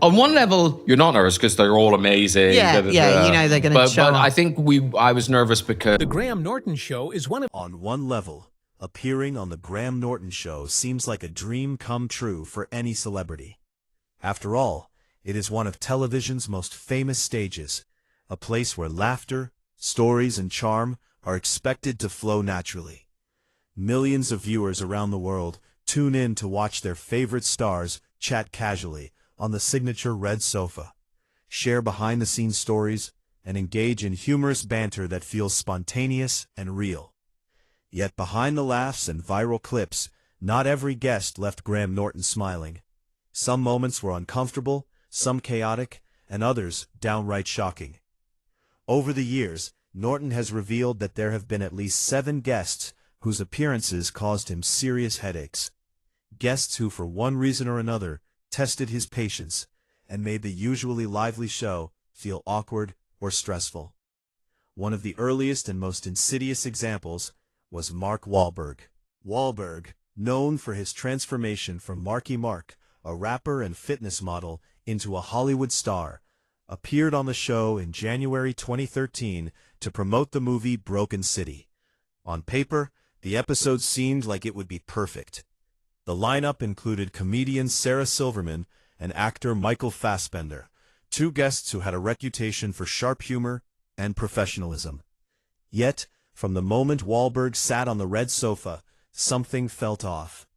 On one level, you're not nervous because they're all amazing. Yeah, da, da, yeah, da. you know they're gonna But show I off. think I was nervous because The Graham Norton Show is one of... On one level, appearing on The Graham Norton Show seems like a dream come true for any celebrity. After all, it is one of television's most famous stages, a place where laughter, stories, and charm are expected to flow naturally. Millions of viewers around the world tune in to watch their favorite stars chat casually on the signature red sofa, share behind-the-scenes stories, and engage in humorous banter that feels spontaneous and real. Yet behind the laughs and viral clips, not every guest left Graham Norton smiling. Some moments were uncomfortable, some chaotic, and others downright shocking. Over the years, Norton has revealed that there have been at least 7 guests whose appearances caused him serious headaches. Guests who, for one reason or another, tested his patience and made the usually lively show feel awkward or stressful. One of the earliest and most insidious examples was Mark Wahlberg. Wahlberg, known for his transformation from Marky Mark, a rapper and fitness model, into a Hollywood star, appeared on the show in January 2013 to promote the movie Broken City. On paper, the episode seemed like it would be perfect. The lineup included comedian Sarah Silverman and actor Michael Fassbender, 2 guests who had a reputation for sharp humor and professionalism. Yet, from the moment Wahlberg sat on the red sofa, something felt off.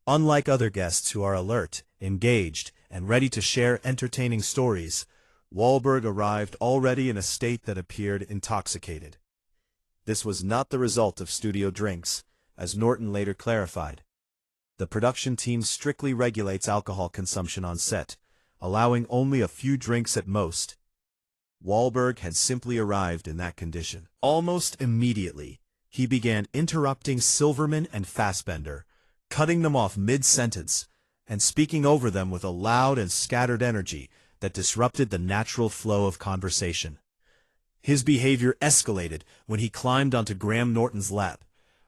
Unlike other guests who are alert, engaged, and ready to share entertaining stories, Wahlberg arrived already in a state that appeared intoxicated. This was not the result of studio drinks, as Norton later clarified. The production team strictly regulates alcohol consumption on set, allowing only a few drinks at most. Wahlberg had simply arrived in that condition. Almost immediately, he began interrupting Silverman and Fassbender, cutting them off mid-sentence, and speaking over them with a loud and scattered energy that disrupted the natural flow of conversation. His behavior escalated when he climbed onto Graham Norton's lap,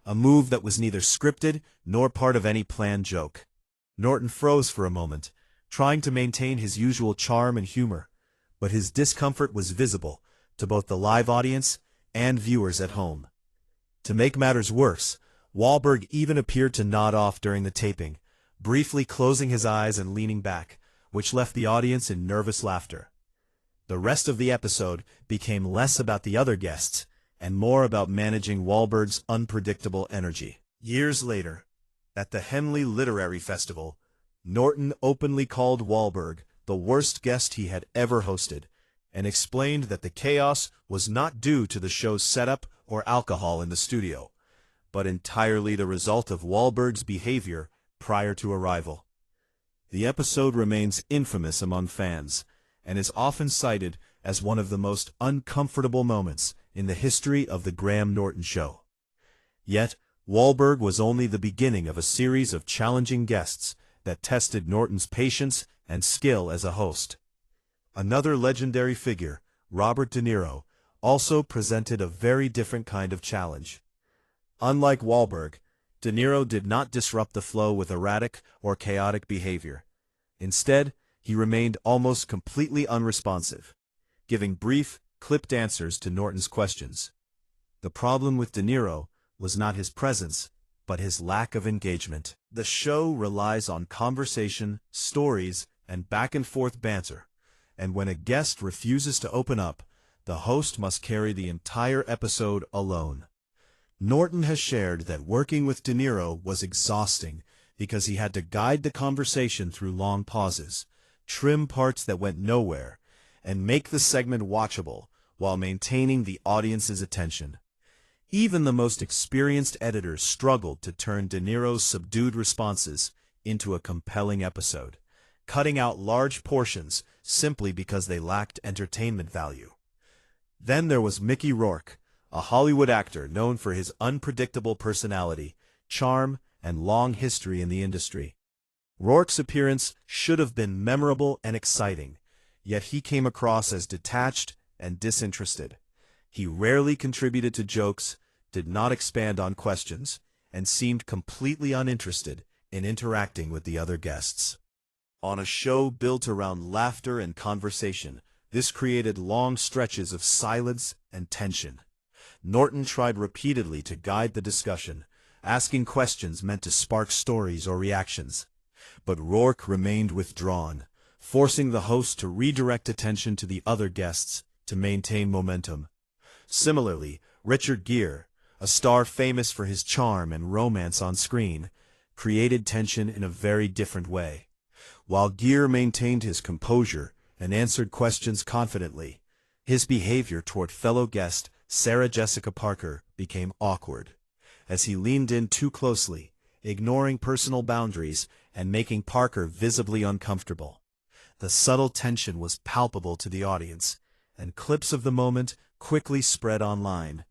a move that was neither scripted nor part of any planned joke. Norton froze for a moment, trying to maintain his usual charm and humor, but his discomfort was visible to both the live audience and viewers at home. To make matters worse, Wahlberg even appeared to nod off during the taping, briefly closing his eyes and leaning back, which left the audience in nervous laughter. The rest of the episode became less about the other guests and more about managing Wahlberg's unpredictable energy. Years later, at the Henley Literary Festival, Norton openly called Wahlberg the worst guest he had ever hosted, and explained that the chaos was not due to the show's setup or alcohol in the studio, but entirely the result of Wahlberg's behavior prior to arrival. The episode remains infamous among fans, and is often cited as one of the most uncomfortable moments in the history of The Graham Norton Show. Yet, Wahlberg was only the beginning of a series of challenging guests that tested Norton's patience and skill as a host. Another legendary figure, Robert De Niro, also presented a very different kind of challenge. Unlike Wahlberg, De Niro did not disrupt the flow with erratic or chaotic behavior. Instead, he remained almost completely unresponsive, giving brief, clipped answers to Norton's questions. The problem with De Niro was not his presence, but his lack of engagement. The show relies on conversation, stories, and back-and-forth banter, and when a guest refuses to open up, the host must carry the entire episode alone. Norton has shared that working with De Niro was exhausting because he had to guide the conversation through long pauses, trim parts that went nowhere, and make the segment watchable while maintaining the audience's attention. Even the most experienced editors struggled to turn De Niro's subdued responses into a compelling episode, cutting out large portions simply because they lacked entertainment value. Then there was Mickey Rourke, a Hollywood actor known for his unpredictable personality, charm, and long history in the industry. Rourke's appearance should have been memorable and exciting, yet he came across as detached and disinterested. He rarely contributed to jokes, did not expand on questions, and seemed completely uninterested in interacting with the other guests. On a show built around laughter and conversation, this created long stretches of silence and tension. Norton tried repeatedly to guide the discussion, asking questions meant to spark stories or reactions. But Rourke remained withdrawn, forcing the host to redirect attention to the other guests to maintain momentum. Similarly, Richard Gere, a star famous for his charm and romance on screen, created tension in a very different way. While Gere maintained his composure and answered questions confidently, his behavior toward fellow guest Sarah Jessica Parker became awkward, as he leaned in too closely, ignoring personal boundaries and making Parker visibly uncomfortable. The subtle tension was palpable to the audience, and clips of the moment quickly spread online,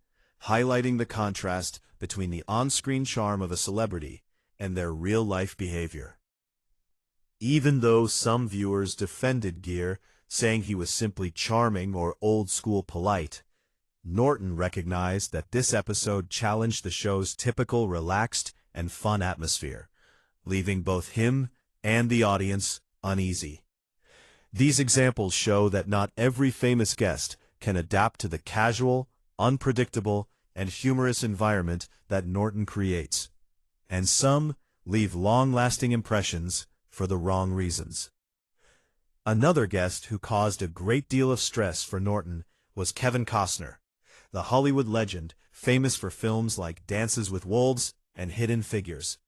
highlighting the contrast between the on-screen charm of a celebrity and their real-life behavior. Even though some viewers defended Gere, saying he was simply charming or old-school polite, Norton recognized that this episode challenged the show's typical relaxed and fun atmosphere, leaving both him and the audience uneasy. These examples show that not every famous guest can adapt to the casual, unpredictable, and humorous environment that Norton creates, and some leave long-lasting impressions for the wrong reasons. Another guest who caused a great deal of stress for Norton was Kevin Costner, the Hollywood legend famous for films like Dances with Wolves and Hidden Figures.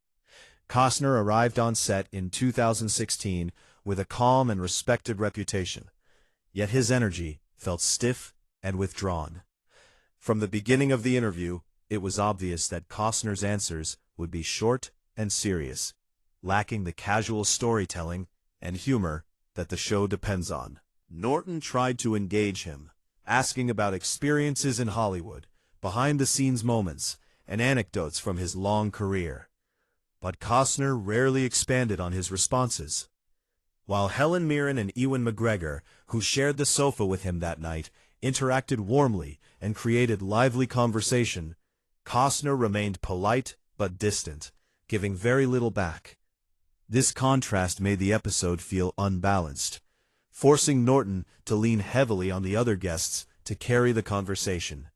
Costner arrived on set in 2016 with a calm and respected reputation, yet his energy felt stiff and withdrawn. From the beginning of the interview, it was obvious that Costner's answers would be short and serious, lacking the casual storytelling and humor that the show depends on. Norton tried to engage him, asking about experiences in Hollywood, behind-the-scenes moments, and anecdotes from his long career. But Costner rarely expanded on his responses. While Helen Mirren and Ewan McGregor, who shared the sofa with him that night, interacted warmly and created lively conversation, Costner remained polite but distant, giving very little back. This contrast made the episode feel unbalanced, forcing Norton to lean heavily on the other guests to carry the conversation.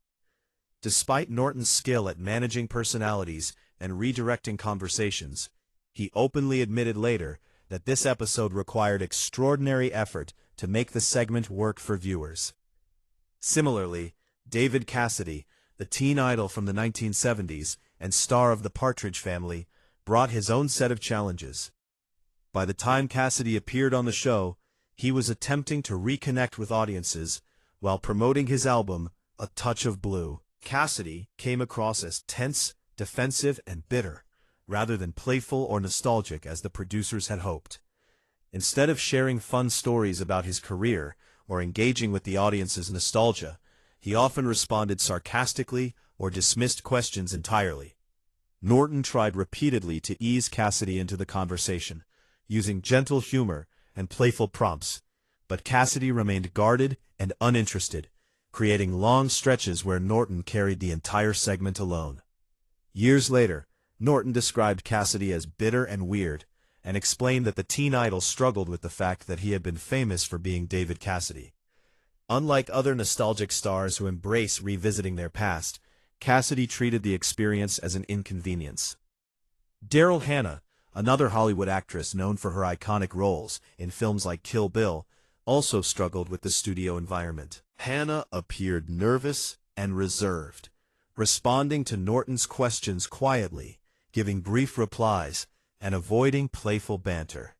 Despite Norton's skill at managing personalities and redirecting conversations, he openly admitted later that this episode required extraordinary effort to make the segment work for viewers. Similarly, David Cassidy, the teen idol from the 1970s and star of The Partridge Family, brought his own set of challenges. By the time Cassidy appeared on the show, he was attempting to reconnect with audiences while promoting his album, A Touch of Blue. Cassidy came across as tense, defensive, and bitter, rather than playful or nostalgic as the producers had hoped. Instead of sharing fun stories about his career or engaging with the audience's nostalgia, he often responded sarcastically or dismissed questions entirely. Norton tried repeatedly to ease Cassidy into the conversation, using gentle humor and playful prompts, but Cassidy remained guarded and uninterested, creating long stretches where Norton carried the entire segment alone. Years later, Norton described Cassidy as bitter and weird, and explained that the teen idol struggled with the fact that he had been famous for being David Cassidy. Unlike other nostalgic stars who embrace revisiting their past, Cassidy treated the experience as an inconvenience. Daryl Hannah, another Hollywood actress known for her iconic roles in films like Kill Bill, also struggled with the studio environment. Hannah appeared nervous and reserved, responding to Norton's questions quietly, giving brief replies, and avoiding playful banter.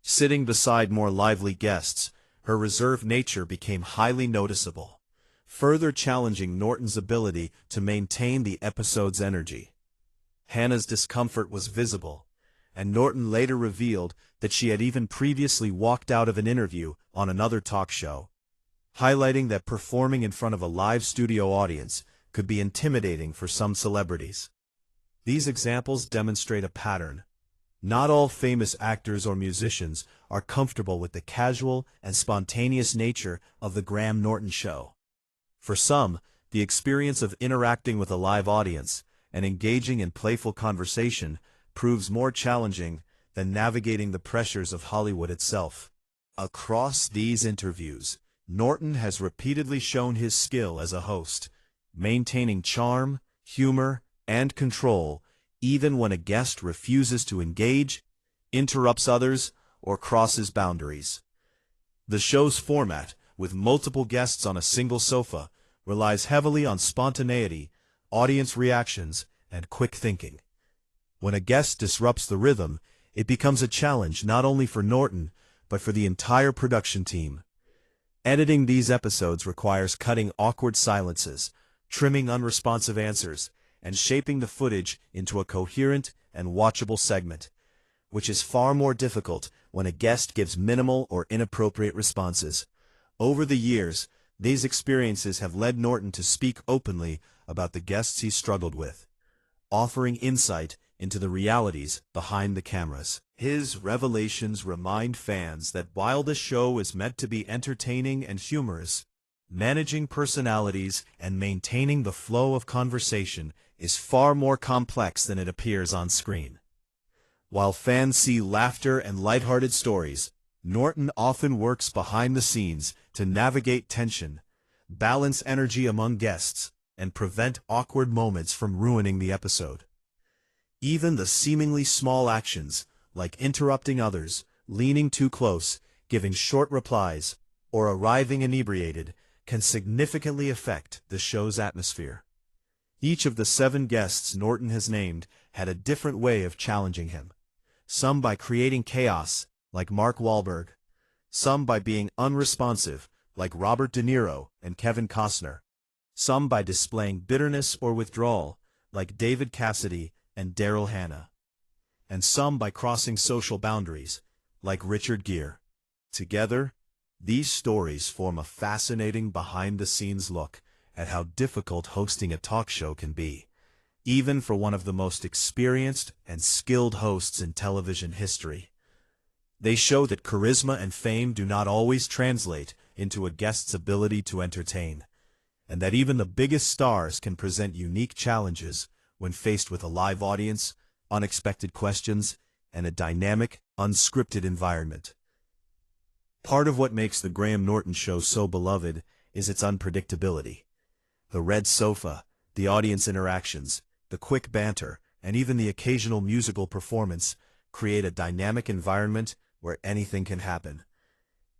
Sitting beside more lively guests, her reserved nature became highly noticeable, further challenging Norton's ability to maintain the episode's energy. Hannah's discomfort was visible, and Norton later revealed that she had even previously walked out of an interview on another talk show, highlighting that performing in front of a live studio audience could be intimidating for some celebrities. These examples demonstrate a pattern. Not all famous actors or musicians are comfortable with the casual and spontaneous nature of the Graham Norton show. For some, the experience of interacting with a live audience and engaging in playful conversation proves more challenging than navigating the pressures of Hollywood itself. Across these interviews, Norton has repeatedly shown his skill as a host, maintaining charm, humor, and control even when a guest refuses to engage, interrupts others, or crosses boundaries. The show's format, with multiple guests on a single sofa, relies heavily on spontaneity, audience reactions, and quick thinking. When a guest disrupts the rhythm, it becomes a challenge not only for Norton, but for the entire production team. Editing these episodes requires cutting awkward silences, trimming unresponsive answers, and shaping the footage into a coherent and watchable segment, which is far more difficult when a guest gives minimal or inappropriate responses. Over the years, these experiences have led Norton to speak openly about the guests he struggled with, offering insight into the realities behind the cameras. His revelations remind fans that while the show is meant to be entertaining and humorous, managing personalities and maintaining the flow of conversation is far more complex than it appears on screen. While fans see laughter and lighthearted stories, Norton often works behind the scenes to navigate tension, balance energy among guests, and prevent awkward moments from ruining the episode. Even the seemingly small actions, like interrupting others, leaning too close, giving short replies, or arriving inebriated, can significantly affect the show's atmosphere. Each of the 7 guests Norton has named had a different way of challenging him. Some by creating chaos, like Mark Wahlberg. Some by being unresponsive, like Robert De Niro and Kevin Costner. Some by displaying bitterness or withdrawal, like David Cassidy and Daryl Hannah. And some by crossing social boundaries, like Richard Gere. Together, these stories form a fascinating behind-the-scenes look at how difficult hosting a talk show can be, even for one of the most experienced and skilled hosts in television history. They show that charisma and fame do not always translate into a guest's ability to entertain, and that even the biggest stars can present unique challenges when faced with a live audience, unexpected questions, and a dynamic, unscripted environment. Part of what makes the Graham Norton Show so beloved is its unpredictability. The red sofa, the audience interactions, the quick banter, and even the occasional musical performance create a dynamic environment where anything can happen.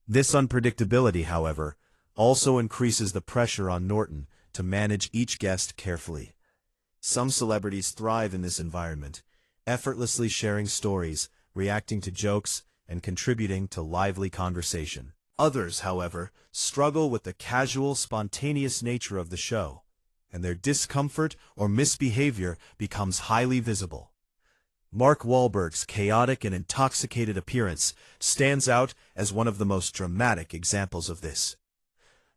This unpredictability, however, also increases the pressure on Norton to manage each guest carefully. Some celebrities thrive in this environment, effortlessly sharing stories, reacting to jokes, and contributing to lively conversation. Others, however, struggle with the casual, spontaneous nature of the show, and their discomfort or misbehavior becomes highly visible. Mark Wahlberg's chaotic and intoxicated appearance stands out as one of the most dramatic examples of this,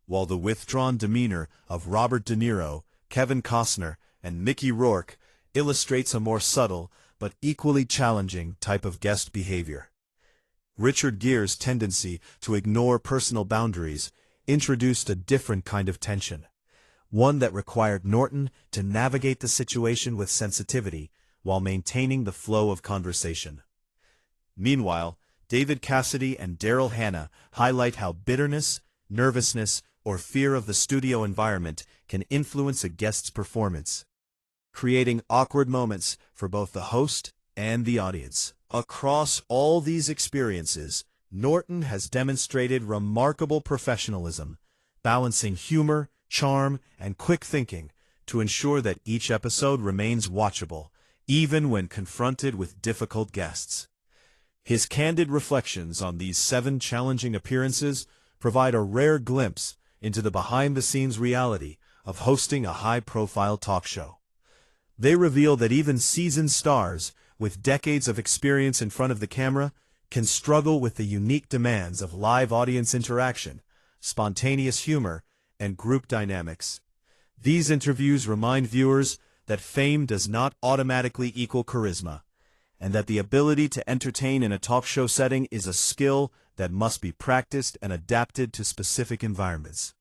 while the withdrawn demeanor of Robert De Niro, Kevin Costner, and Mickey Rourke illustrates a more subtle but equally challenging type of guest behavior. Richard Gere's tendency to ignore personal boundaries introduced a different kind of tension, one that required Norton to navigate the situation with sensitivity while maintaining the flow of conversation. Meanwhile, David Cassidy and Daryl Hannah highlight how bitterness, nervousness, or fear of the studio environment can influence a guest's performance, creating awkward moments for both the host and the audience. Across all these experiences, Norton has demonstrated remarkable professionalism, balancing humor, charm, and quick thinking to ensure that each episode remains watchable, even when confronted with difficult guests. His candid reflections on these 7 challenging appearances provide a rare glimpse into the behind-the-scenes reality of hosting a high-profile talk show. They reveal that even seasoned stars with decades of experience in front of the camera can struggle with the unique demands of live audience interaction, spontaneous humor, and group dynamics. These interviews remind viewers that fame does not automatically equal charisma, and that the ability to entertain in a talk show setting is a skill that must be practiced and adapted to specific environments.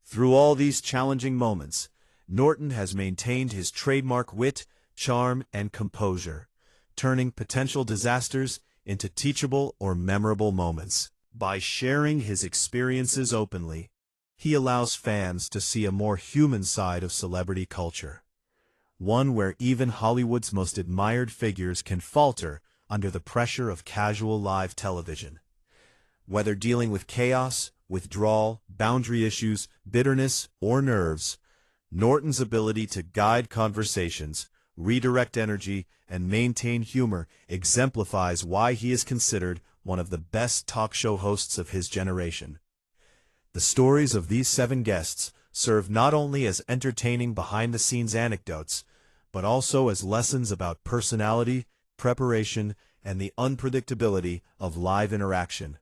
Through all these challenging moments, Norton has maintained his trademark wit, charm, and composure, turning potential disasters into teachable or memorable moments. By sharing his experiences openly, he allows fans to see a more human side of celebrity culture, one where even Hollywood's most admired figures can falter under the pressure of casual live television. Whether dealing with chaos, withdrawal, boundary issues, bitterness, or nerves, Norton's ability to guide conversations, redirect energy, and maintain humor exemplifies why he is considered one of the best talk show hosts of his generation. The stories of these 7 guests serve not only as entertaining behind-the-scenes anecdotes, but also as lessons about personality, preparation, and the unpredictability of live interaction.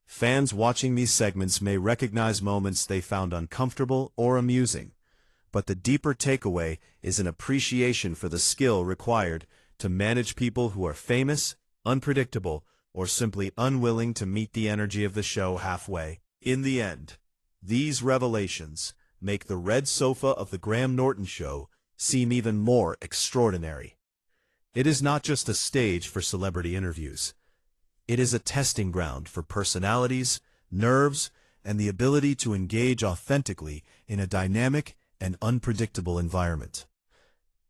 Fans watching these segments may recognize moments they found uncomfortable or amusing, but the deeper takeaway is an appreciation for the skill required to manage people who are famous, unpredictable, or simply unwilling to meet the energy of the show halfway. In the end, these revelations make the red sofa of the Graham Norton Show seem even more extraordinary. It is not just a stage for celebrity interviews. It is a testing ground for personalities, nerves, and the ability to engage authentically in a dynamic and unpredictable environment.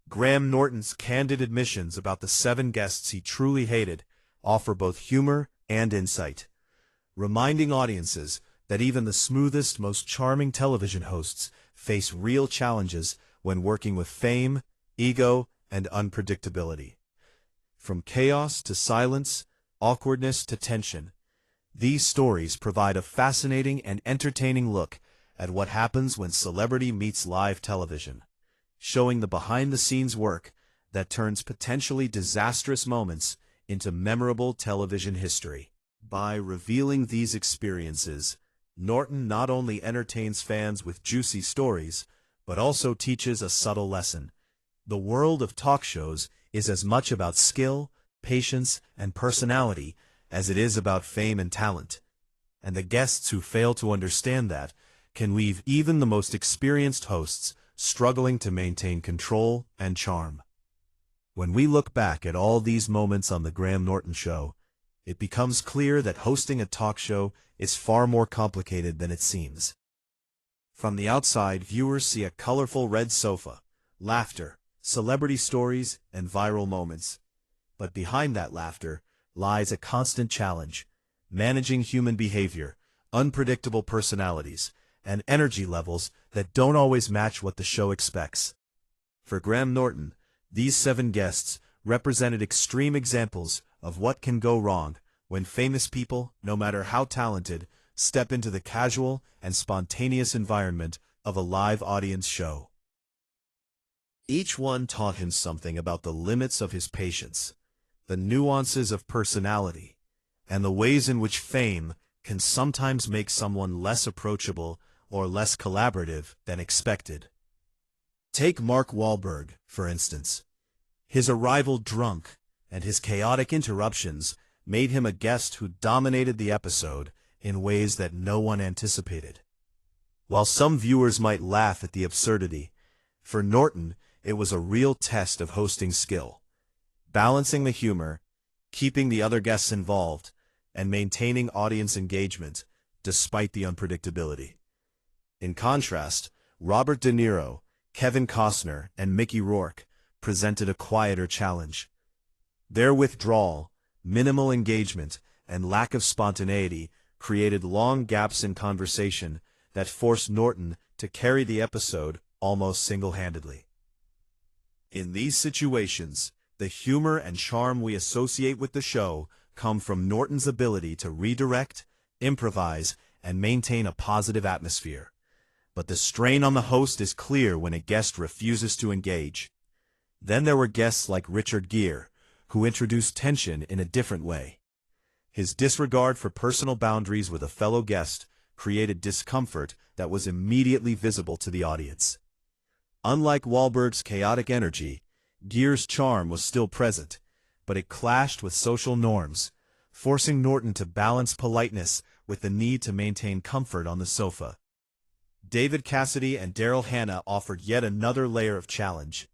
Graham Norton's candid admissions about the 7 guests he truly hated offer both humor and insight, reminding audiences that even the smoothest, most charming television hosts face real challenges when working with fame, ego, and unpredictability. From chaos to silence, awkwardness to tension, these stories provide a fascinating and entertaining look at what happens when celebrity meets live television, showing the behind-the-scenes work that turns potentially disastrous moments into memorable television history. By revealing these experiences, Norton not only entertains fans with juicy stories, but also teaches a subtle lesson. The world of talk shows is as much about skill, patience, and personality as it is about fame and talent. And the guests who fail to understand that can leave even the most experienced hosts struggling to maintain control and charm. When we look back at all these moments on The Graham Norton Show, it becomes clear that hosting a talk show is far more complicated than it seems. From the outside, viewers see a colorful red sofa, laughter, celebrity stories, and viral moments. But behind that laughter lies a constant challenge: managing human behavior, unpredictable personalities, and energy levels that don't always match what the show expects. For Graham Norton, these 7 guests represented extreme examples of what can go wrong when famous people, no matter how talented, step into the casual and spontaneous environment of a live audience show. Each one taught him something about the limits of his patience, the nuances of personality, and the ways in which fame can sometimes make someone less approachable or less collaborative than expected. Take Mark Wahlberg, for instance. His arrival drunk and his chaotic interruptions made him a guest who dominated the episode in ways that no one anticipated. While some viewers might laugh at the absurdity, for Norton it was a real test of hosting skill, balancing the humor, keeping the other guests involved, and maintaining audience engagement despite the unpredictability. In contrast, Robert De Niro, Kevin Costner, and Mickey Rourke presented a quieter challenge. Their withdrawal, minimal engagement, and lack of spontaneity created long gaps in conversation that forced Norton to carry the episode almost single-handedly. In these situations, the humor and charm we associate with the show come from Norton's ability to redirect, improvise, and maintain a positive atmosphere. But the strain on the host is clear when a guest refuses to engage. Then there were guests like Richard Gere, who introduced tension in a different way. His disregard for personal boundaries with a fellow guest created discomfort that was immediately visible to the audience. Unlike Wahlberg's chaotic energy, Gere's charm was still present, but it clashed with social norms, forcing Norton to balance politeness with the need to maintain comfort on the sofa. David Cassidy and Daryl Hannah offered yet another layer of challenge.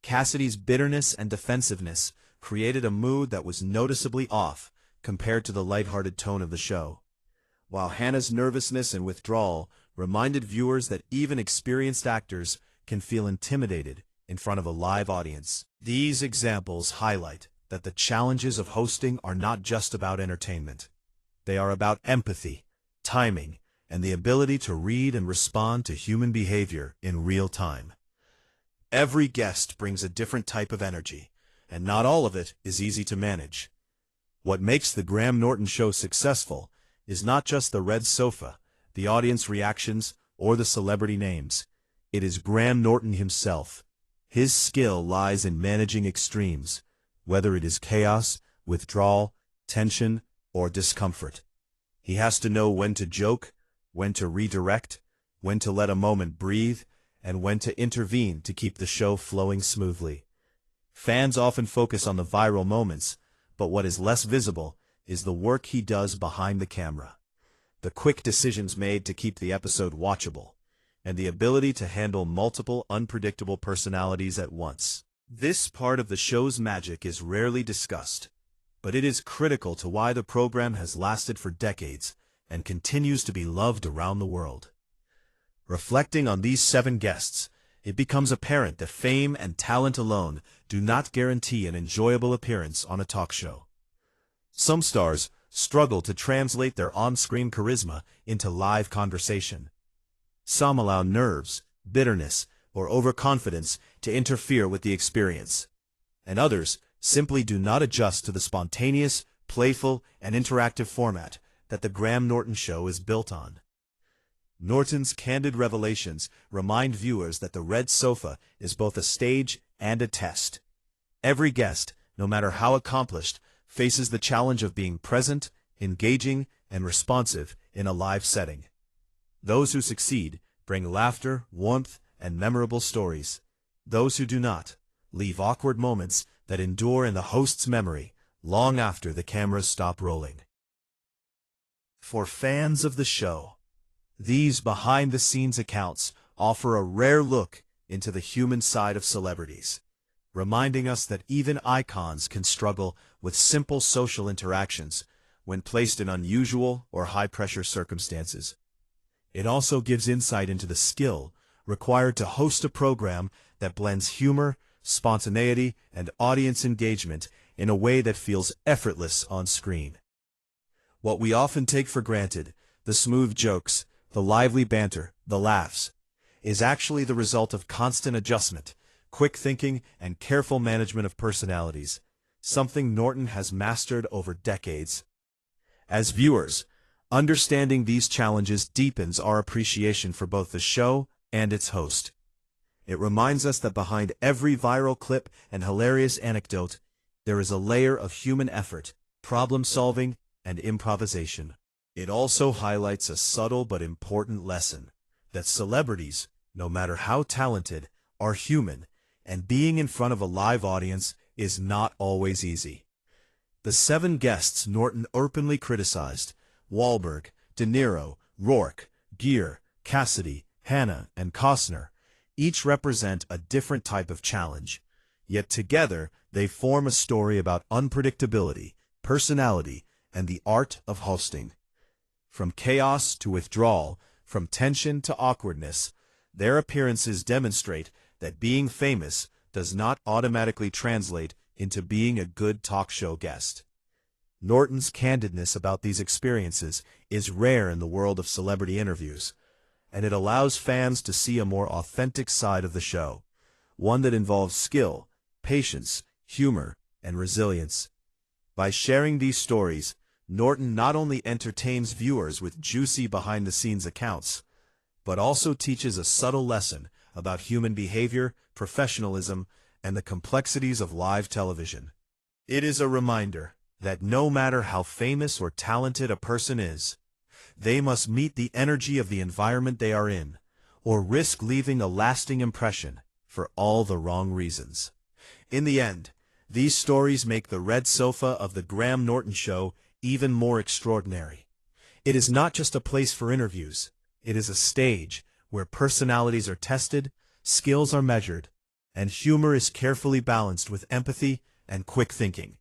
Cassidy's bitterness and defensiveness created a mood that was noticeably off compared to the lighthearted tone of the show, while Hannah's nervousness and withdrawal reminded viewers that even experienced actors can feel intimidated in front of a live audience. These examples highlight that the challenges of hosting are not just about entertainment. They are about empathy, timing, and the ability to read and respond to human behavior in real time. Every guest brings a different type of energy, and not all of it is easy to manage. What makes the Graham Norton Show successful is not just the red sofa, the audience reactions, or the celebrity names. It is Graham Norton himself. His skill lies in managing extremes, whether it is chaos, withdrawal, tension, or discomfort. He has to know when to joke, when to redirect, when to let a moment breathe, and when to intervene to keep the show flowing smoothly. Fans often focus on the viral moments, but what is less visible is the work he does behind the camera. The quick decisions made to keep the episode watchable, and the ability to handle multiple unpredictable personalities at once. This part of the show's magic is rarely discussed, but it is critical to why the program has lasted for decades and continues to be loved around the world. Reflecting on these 7 guests, it becomes apparent that fame and talent alone do not guarantee an enjoyable appearance on a talk show. Some stars struggle to translate their on-screen charisma into live conversation. Some allow nerves, bitterness, or overconfidence to interfere with the experience, and others simply do not adjust to the spontaneous, playful, and interactive format that the Graham Norton Show is built on. Norton's candid revelations remind viewers that the red sofa is both a stage and a test. Every guest, no matter how accomplished, faces the challenge of being present, engaging, and responsive in a live setting. Those who succeed bring laughter, warmth, and memorable stories. Those who do not leave awkward moments that endure in the host's memory long after the cameras stop rolling. For fans of the show, these behind-the-scenes accounts offer a rare look into the human side of celebrities, reminding us that even icons can struggle with simple social interactions when placed in unusual or high-pressure circumstances. It also gives insight into the skill required to host a program that blends humor, spontaneity, and audience engagement in a way that feels effortless on screen. What we often take for granted, the smooth jokes, the lively banter, the laughs, is actually the result of constant adjustment, quick thinking, and careful management of personalities, something Norton has mastered over decades. As viewers, understanding these challenges deepens our appreciation for both the show and its host. It reminds us that behind every viral clip and hilarious anecdote, there is a layer of human effort, problem-solving, and improvisation. It also highlights a subtle but important lesson, that celebrities, no matter how talented, are human, and being in front of a live audience is not always easy. The 7 guests Norton openly criticized, Wahlberg, De Niro, Rourke, Gere, Cassidy, Hannah, and Costner, each represent a different type of challenge, yet together they form a story about unpredictability, personality, and the art of hosting. From chaos to withdrawal, from tension to awkwardness, their appearances demonstrate that being famous does not automatically translate into being a good talk show guest. Norton's candidness about these experiences is rare in the world of celebrity interviews, and it allows fans to see a more authentic side of the show, one that involves skill, patience, humor, and resilience. By sharing these stories, Norton not only entertains viewers with juicy behind-the-scenes accounts, but also teaches a subtle lesson about human behavior, professionalism, and the complexities of live television. It is a reminder that no matter how famous or talented a person is, they must meet the energy of the environment they are in, or risk leaving a lasting impression for all the wrong reasons. In the end, these stories make the red sofa of the Graham Norton Show even more extraordinary. It is not just a place for interviews, it is a stage where personalities are tested, skills are measured, and humor is carefully balanced with empathy and quick thinking.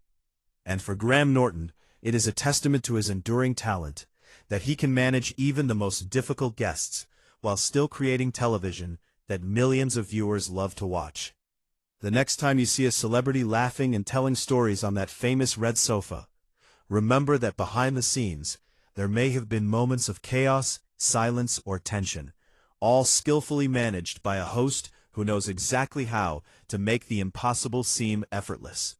And for Graham Norton, it is a testament to his enduring talent that he can manage even the most difficult guests while still creating television that millions of viewers love to watch. The next time you see a celebrity laughing and telling stories on that famous red sofa, remember that behind the scenes, there may have been moments of chaos, silence, or tension, all skillfully managed by a host who knows exactly how to make the impossible seem effortless.